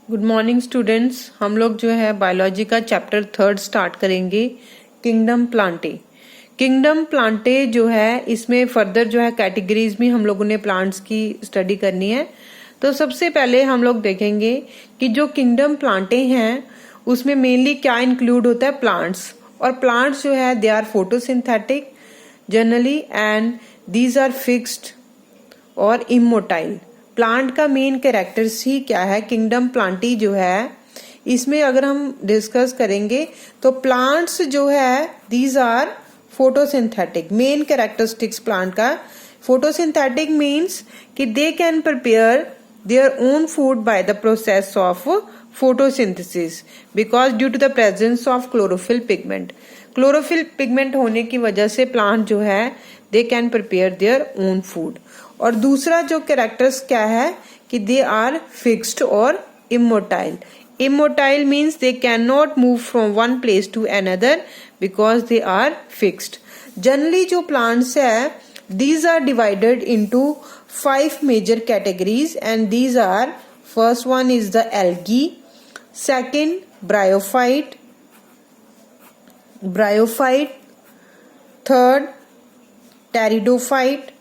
Good morning students. हम लोग जो है बायोलॉजी का चैप्टर 3 स्टार्ट करेंगे, किंगडम प्लांटे। किंगडम प्लांटे जो है इसमें फर्दर जो है कैटेगरीज में हम लोगों ने प्लांट्स की स्टडी करनी है। तो सबसे पहले हम लोग देखेंगे कि जो किंगडम प्लांटे हैं उसमें मेनली क्या इंक्लूड होता है, प्लांट्स। और प्लांट्स जो है they are photosynthetic generally and these are fixed और इमोटाइल। प्लांट का मेन कैरेक्टर्स ही क्या है, किंगडम प्लांटी जो है इसमें अगर हम डिस्कस करेंगे तो प्लांट्स जो है these are photosynthetic. Main characteristics plant का फोटोसिंथेटिक मीन्स कि they can prepare their own food by the process of photosynthesis because due to the presence of chlorophyll pigment. Chlorophyll pigment होने की वजह से प्लांट जो है they can prepare their own food. और दूसरा जो कैरेक्टर्स क्या है कि दे आर फिक्स्ड और immotile. Immotile means they can not move from one place to another because they are fixed. Generally जो प्लांट्स है these are divided into 5 major categories and these are, first one is the algae, second bryophyte, third pteridophyte,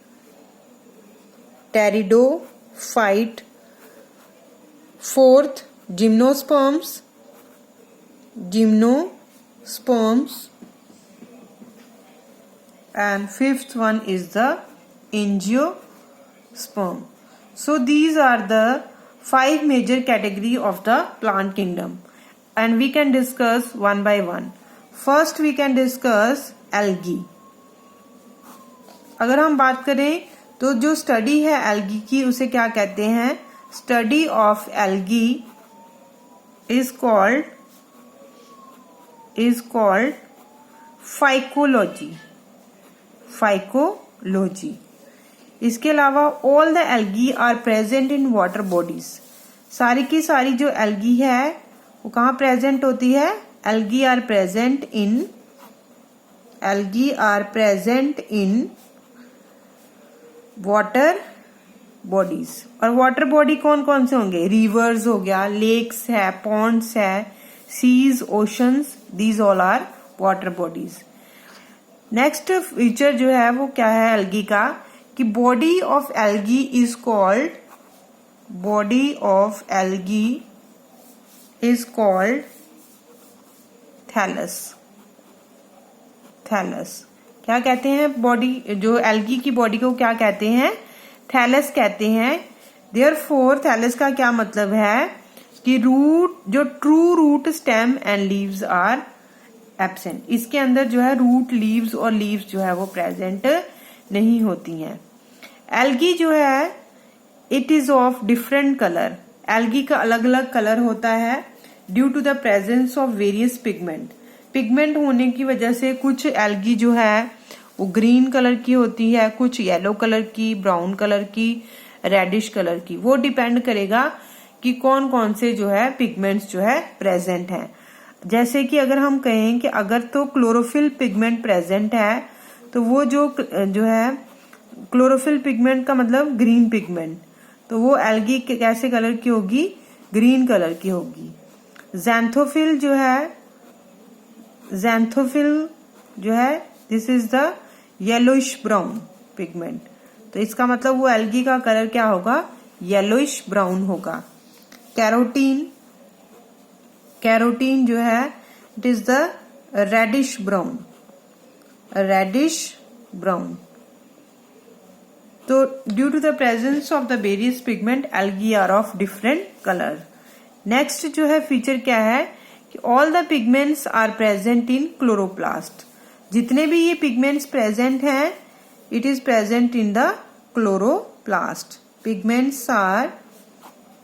fourth gymnosperms, and fifth one is the angiosperm. So these are the 5 major category of the plant kingdom and we can discuss one by one. First we can discuss algae. अगर हम बात करें तो जो study है algae की उसे क्या कहते हैं, study of algae is called phycology. इसके अलावा all the algae are present in water bodies. सारी की सारी जो एल्गी है वो कहाँ प्रेजेंट होती है, algae are present in water bodies. और वाटर बॉडी कौन कौन से होंगे, रिवर्स हो गया, लेक्स है, पॉन्ड्स है, seas, oceans, these all are water bodies. Next feature जो है वो क्या है एल्गी का कि body of algae is called thallus. क्या कहते हैं, बॉडी जो एल्गी की बॉडी को क्या कहते हैं, थैलस कहते हैं। देयरफॉर थैलस का क्या मतलब है कि रूट, जो true root, stem and leaves are absent. इसके अंदर जो है रूट, लीव्स और लीव्स जो है वो प्रेजेंट नहीं होती हैं। एल्गी जो है it is of different colour. Algae का अलग अलग कलर होता है due to the presence of various pigment होने की वजह से कुछ एल्गी जो है वो ग्रीन कलर की होती है, कुछ येलो कलर की, ब्राउन कलर की, रेडिश कलर की। वो डिपेंड करेगा कि कौन कौन से जो है पिगमेंट्स जो है प्रेजेंट हैं। जैसे कि अगर हम कहें कि अगर तो क्लोरोफिल पिगमेंट प्रेजेंट है तो वो जो है क्लोरोफिल पिगमेंट का मतलब ग्रीन पिगमेंट, तो वो एल्गी कैसे कलर की होगी, ग्रीन कलर की होगी। ज़ैंथोफिल जो है this is the yellowish brown pigment, तो इसका मतलब वो एल्गी का कलर क्या होगा, येलोइश ब्राउन होगा। कैरोटीन जो है it is the reddish brown. तो due to the presence of the various pigment algae are of different colour. Next जो है फीचर क्या है कि all the pigments are present in chloroplast. जितने भी ये पिगमेंट्स प्रेजेंट हैं it is present in the chloroplast. Pigments are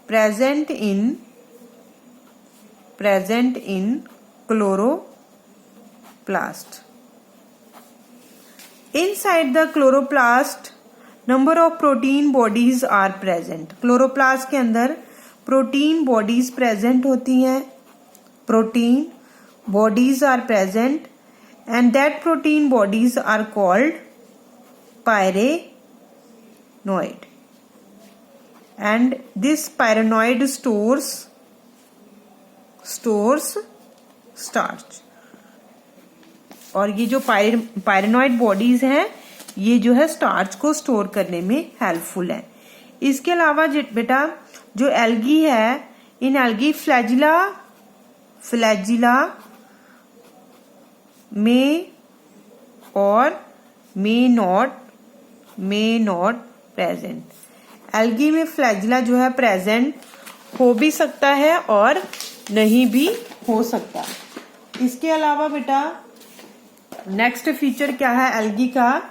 present in chloroplast. Inside the chloroplast number of protein bodies are present. Chloroplast के अंदर protein bodies present होती हैं, protein bodies are present and that protein bodies are called pyrenoid, and this pyrenoid stores stores starch. और ये जो पायरेनॉइड bodies हैं ये जो है स्टार्च को स्टोर करने में हेल्पफुल है। इसके अलावा बेटा जो एल्गी है, इन एल्गी फ्लैजिला में और मे नॉट प्रेजेंट। एल्गी में फ्लैजिला जो है प्रेजेंट हो भी सकता है और नहीं भी हो सकता। इसके अलावा बेटा नेक्स्ट फीचर क्या है एल्गी का,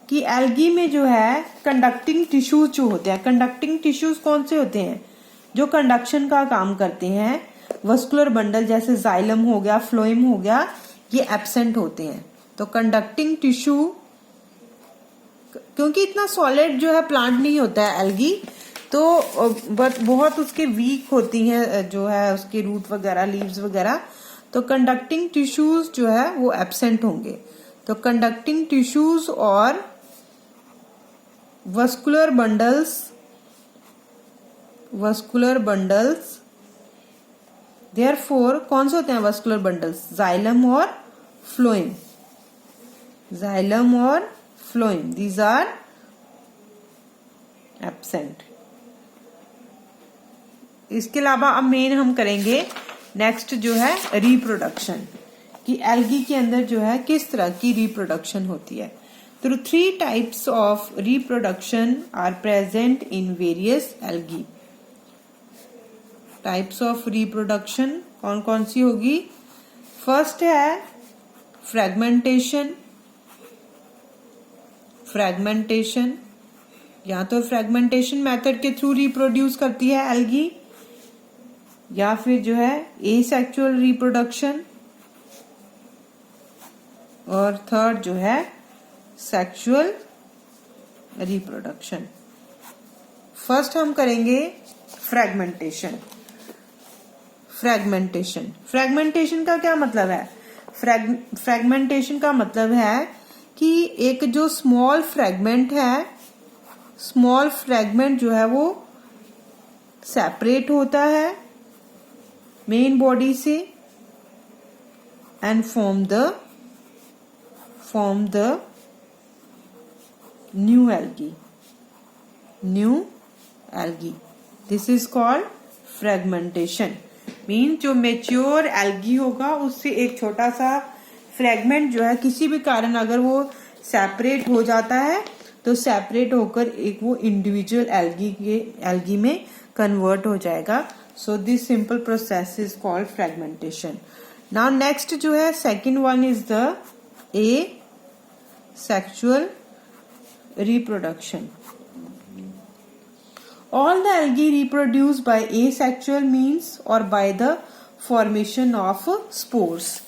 कि एल्गी में जो है कंडक्टिंग टिश्यूज जो होते हैं, कंडक्टिंग टिश्यूज कौन से होते हैं जो कंडक्शन का काम करते हैं, वस्कुलर बंडल जैसे जाइलम हो गया, फ्लोएम हो गया, ये एब्सेंट होते हैं। तो कंडक्टिंग टिश्यू, क्योंकि इतना सॉलिड जो है प्लांट नहीं होता है एल्गी, तो बहुत उसके वीक होती हैं जो है उसके रूट वगैरह, लीव्स वगैरह, तो कंडक्टिंग टिश्यूज जो है वो एब्सेंट होंगे। तो कंडक्टिंग टिश्यूज और वस्कुलर बंडल्स देयरफॉर कौन से होते हैं वस्कुलर बंडल्स, जाइलम और फ्लोएम, दीज आर एब्सेंट। इसके अलावा अब मेन हम करेंगे नेक्स्ट जो है रिप्रोडक्शन, कि एल्गी के अंदर जो है किस तरह की रिप्रोडक्शन होती है। तो 3 types of reproduction are present in various algae. Types of reproduction कौन कौन सी होगी? फर्स्ट है फ्रैगमेंटेशन, या तो फ्रैगमेंटेशन मेथड के थ्रू रिप्रोड्यूस करती है एल्गी, या फिर जो है एसेक्सुअल रिप्रोडक्शन, और थर्ड जो है सेक्सुअल रिप्रोडक्शन। फर्स्ट हम करेंगे फ्रैगमेंटेशन का क्या मतलब है? फ्रैगमेंटेशन का मतलब है कि एक जो स्मॉल फ्रैगमेंट जो है वो सेपरेट होता है मेन बॉडी से and form the new algae. This is called fragmentation. Mean जो मेच्योर एल्गी होगा उससे एक छोटा सा फ्रैगमेंट जो है किसी भी कारण अगर वो सेपरेट हो जाता है तो सेपरेट होकर एक वो इंडिविजुअल एल्गी में कन्वर्ट हो जाएगा। So this simple process is called fragmentation. Now next जो है second one is the asexual reproduction. All the algae reproduce by asexual means or by the formation of spores.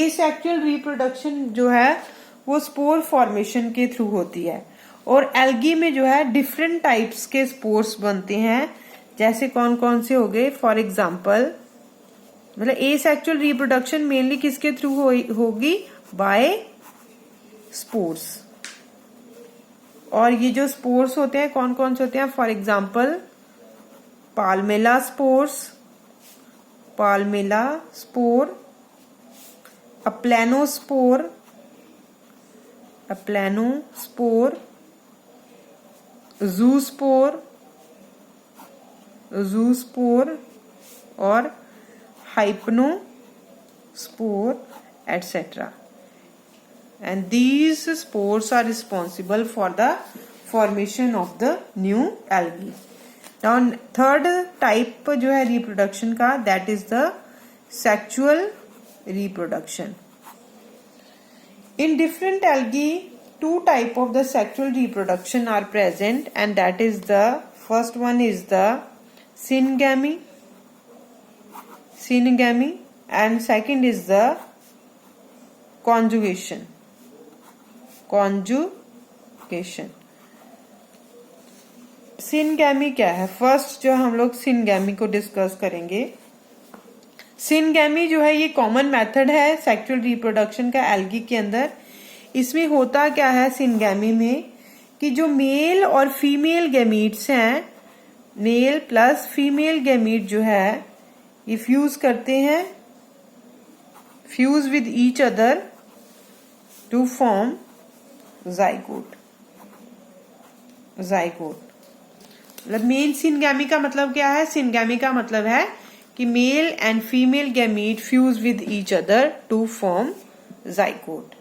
Asexual reproduction जो है वो spore formation के through होती है, और algae में जो है डिफरेंट टाइप्स के स्पोर्स बनते हैं। जैसे कौन कौन से हो गए? फॉर एग्जाम्पल, मतलब एसेक्सुअल रिप्रोडक्शन मेनली किसके थ्रू होगी? By spores. और ये जो स्पोर्स होते हैं कौन कौन से होते हैं? फॉर एग्जाम्पल पाल्मेला स्पोर, अप्लेनोस्पोर, जूस्पोर और hypnospore etc. And these spores are responsible for the formation of the new algae. Now third type जो है reproduction का, that is the sexual reproduction. In different algae, 2 type of the sexual reproduction are present, and that is the first one is the syngamy, and second is the conjugation. Syngamy क्या है? First जो हम लोग syngamy को discuss करेंगे। Syngamy जो है ये कॉमन मेथड है सेक्सुअल रिप्रोडक्शन का एल्गी के अंदर। इसमें होता क्या है सिनगैमी में कि जो मेल और फीमेल गैमीट्स हैं, मेल प्लस फीमेल गैमीट जो है ये फ्यूज करते हैं, fuse with each other to form zygote. मतलब मेन सिनगैमी का मतलब क्या है? सिनगैमी का मतलब है कि male and female gamete fuse with each other to form zygote.